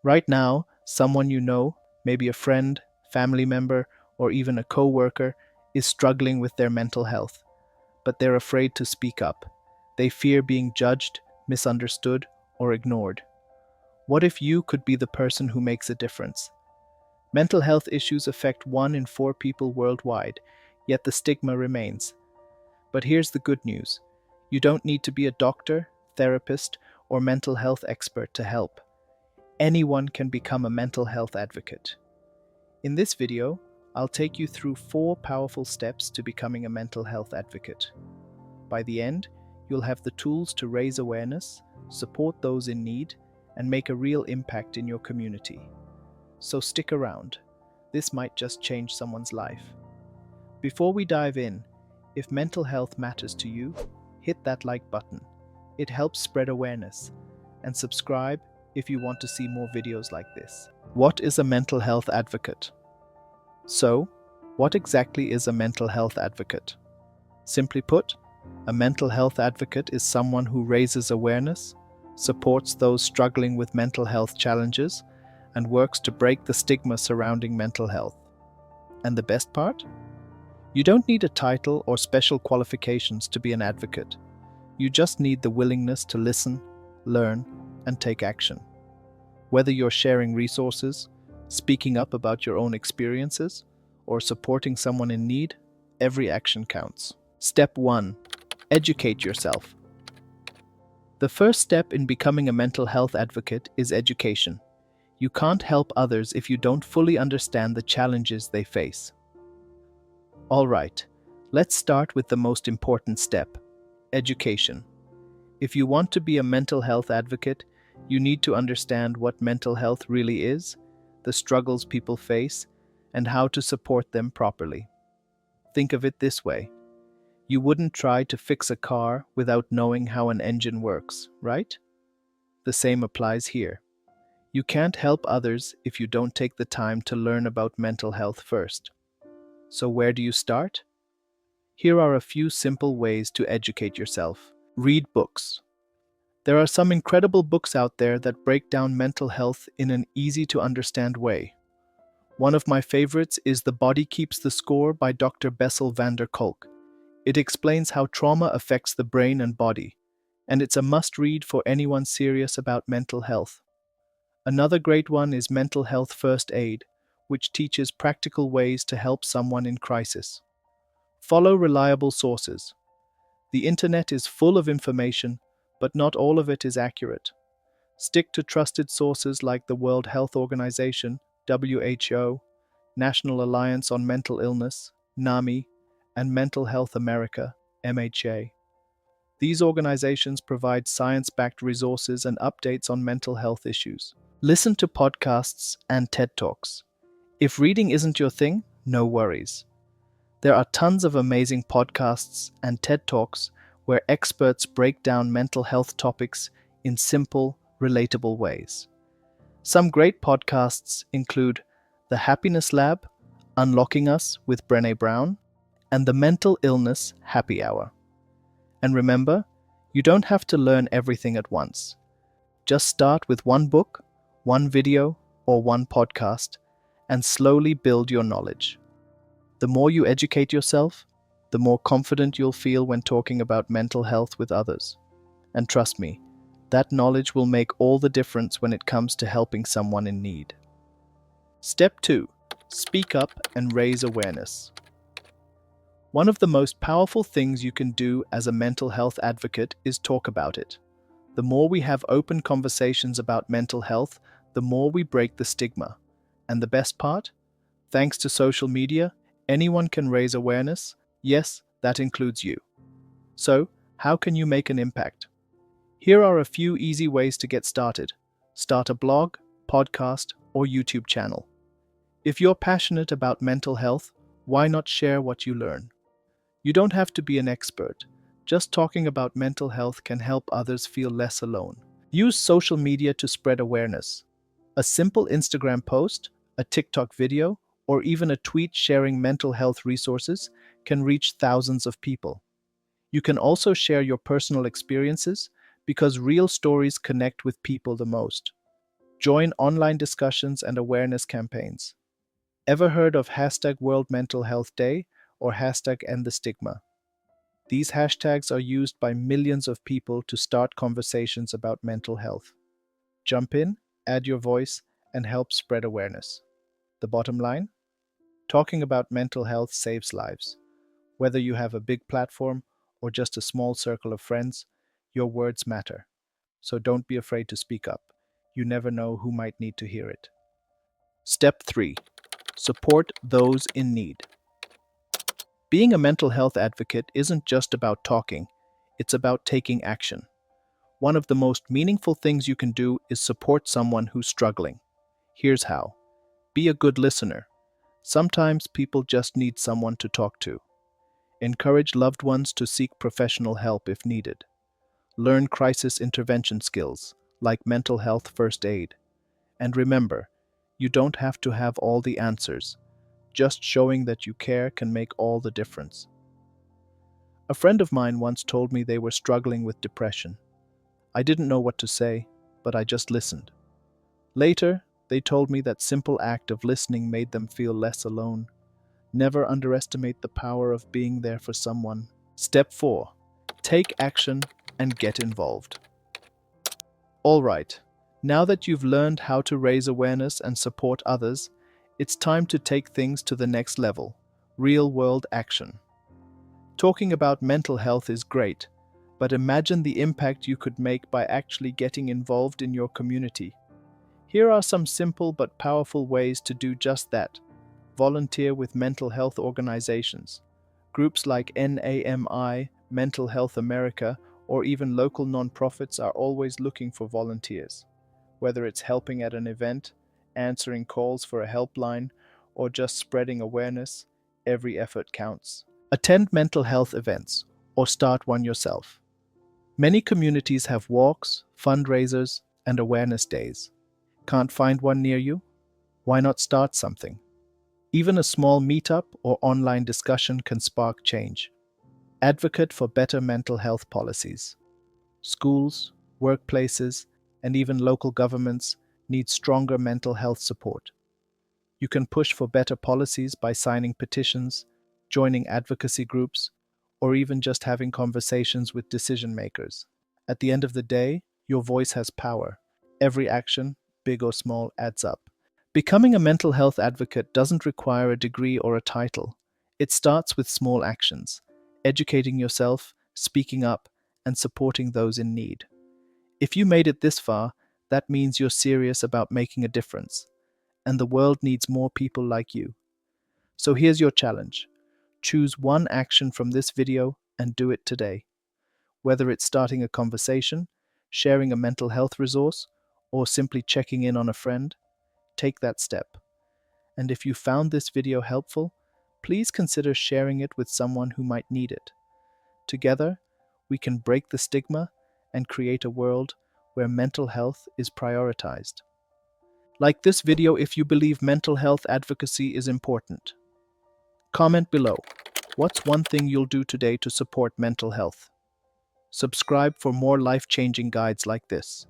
Right now, someone you know, maybe a friend, family member, or even a coworker, is struggling with their mental health, but they're afraid to speak up. They fear being judged, misunderstood, or ignored. What if you could be the person who makes a difference? Mental health issues affect 1 in 4 people worldwide, yet the stigma remains. But here's the good news: you don't need to be a doctor, therapist, or mental health expert to help. Anyone can become a mental health advocate. In this video, I'll take you through 4 powerful steps to becoming a mental health advocate. By the end, you'll have the tools to raise awareness, support those in need, and make a real impact in your community. So stick around. This might just change someone's life. Before we dive in, if mental health matters to you, hit that like button. It helps spread awareness. And subscribe if you want to see more videos like this. What is a mental health advocate? So, what exactly is a mental health advocate? Simply put, a mental health advocate is someone who raises awareness, supports those struggling with mental health challenges, and works to break the stigma surrounding mental health. And the best part? You don't need a title or special qualifications to be an advocate. You just need the willingness to listen, learn, and take action. Whether you're sharing resources, speaking up about your own experiences, or supporting someone in need, every action counts. Step 1. Educate yourself. The first step in becoming a mental health advocate is education. You can't help others if you don't fully understand the challenges they face. All right, let's start with the most important step: education. If you want to be a mental health advocate, you need to understand what mental health really is, the struggles people face, and how to support them properly. Think of it this way: you wouldn't try to fix a car without knowing how an engine works, right? The same applies here. You can't help others if you don't take the time to learn about mental health first. So, where do you start? Here are a few simple ways to educate yourself. Read books. There are some incredible books out there that break down mental health in an easy to understand way. One of my favorites is The Body Keeps the Score by Dr. Bessel van der Kolk. It explains how trauma affects the brain and body, and it's a must read for anyone serious about mental health. Another great one is Mental Health First Aid, which teaches practical ways to help someone in crisis. Follow reliable sources. The internet is full of information, but not all of it is accurate. Stick to trusted sources like the World Health Organization, WHO, National Alliance on Mental Illness, NAMI, and Mental Health America, MHA. These organizations provide science-backed resources and updates on mental health issues. Listen to podcasts and TED Talks. If reading isn't your thing, no worries. There are tons of amazing podcasts and TED Talks where experts break down mental health topics in simple, relatable ways. Some great podcasts include The Happiness Lab, Unlocking Us with Brené Brown, and The Mental Illness Happy Hour. And remember, you don't have to learn everything at once. Just start with one book, one video, or one podcast, and slowly build your knowledge. The more you educate yourself, the more confident you'll feel when talking about mental health with others. And trust me, that knowledge will make all the difference when it comes to helping someone in need. Step 2. Speak up and raise awareness. One of the most powerful things you can do as a mental health advocate is talk about it. The more we have open conversations about mental health, the more we break the stigma. And the best part? Thanks to social media, anyone can raise awareness. Yes, that includes you. So, how can you make an impact? Here are a few easy ways to get started. Start a blog, podcast, or YouTube channel. If you're passionate about mental health, why not share what you learn? You don't have to be an expert. Just talking about mental health can help others feel less alone. Use social media to spread awareness. A simple Instagram post, a TikTok video, or even a tweet sharing mental health resources can reach thousands of people. You can also share your personal experiences because real stories connect with people the most. Join online discussions and awareness campaigns. Ever heard of hashtag World Mental Health Day or hashtag End the Stigma? These hashtags are used by millions of people to start conversations about mental health. Jump in, add your voice, and help spread awareness. The bottom line? Talking about mental health saves lives. Whether you have a big platform or just a small circle of friends, your words matter. So don't be afraid to speak up. You never know who might need to hear it. Step 3. Support those in need. Being a mental health advocate isn't just about talking, it's about taking action. One of the most meaningful things you can do is support someone who's struggling. Here's how. Be a good listener. Sometimes people just need someone to talk to. Encourage loved ones to seek professional help if needed. Learn crisis intervention skills, like mental health first aid. And remember, you don't have to have all the answers. Just showing that you care can make all the difference. A friend of mine once told me they were struggling with depression. I didn't know what to say, but I just listened. Later, they told me that simple act of listening made them feel less alone. Never underestimate the power of being there for someone. Step 4. Take action and get involved. All right, now that you've learned how to raise awareness and support others, it's time to take things to the next level, real-world action. Talking about mental health is great, but imagine the impact you could make by actually getting involved in your community. Here are some simple but powerful ways to do just that. Volunteer with mental health organizations. Groups like NAMI, Mental Health America, or even local nonprofits are always looking for volunteers. Whether it's helping at an event, answering calls for a helpline, or just spreading awareness, every effort counts. Attend mental health events, or start one yourself. Many communities have walks, fundraisers, and awareness days. Can't find one near you? Why not start something? Even a small meetup or online discussion can spark change. Advocate for better mental health policies. Schools, workplaces, and even local governments need stronger mental health support. You can push for better policies by signing petitions, joining advocacy groups, or even just having conversations with decision makers. At the end of the day, your voice has power. Every action, big or small, adds up. Becoming a mental health advocate doesn't require a degree or a title. It starts with small actions, educating yourself, speaking up, and supporting those in need. If you made it this far, that means you're serious about making a difference, and the world needs more people like you. So here's your challenge. Choose one action from this video and do it today. Whether it's starting a conversation, sharing a mental health resource, or simply checking in on a friend, take that step. And if you found this video helpful, please consider sharing it with someone who might need it. Together, we can break the stigma and create a world where mental health is prioritized. Like this video if you believe mental health advocacy is important. Comment below. What's one thing you'll do today to support mental health? Subscribe for more life-changing guides like this.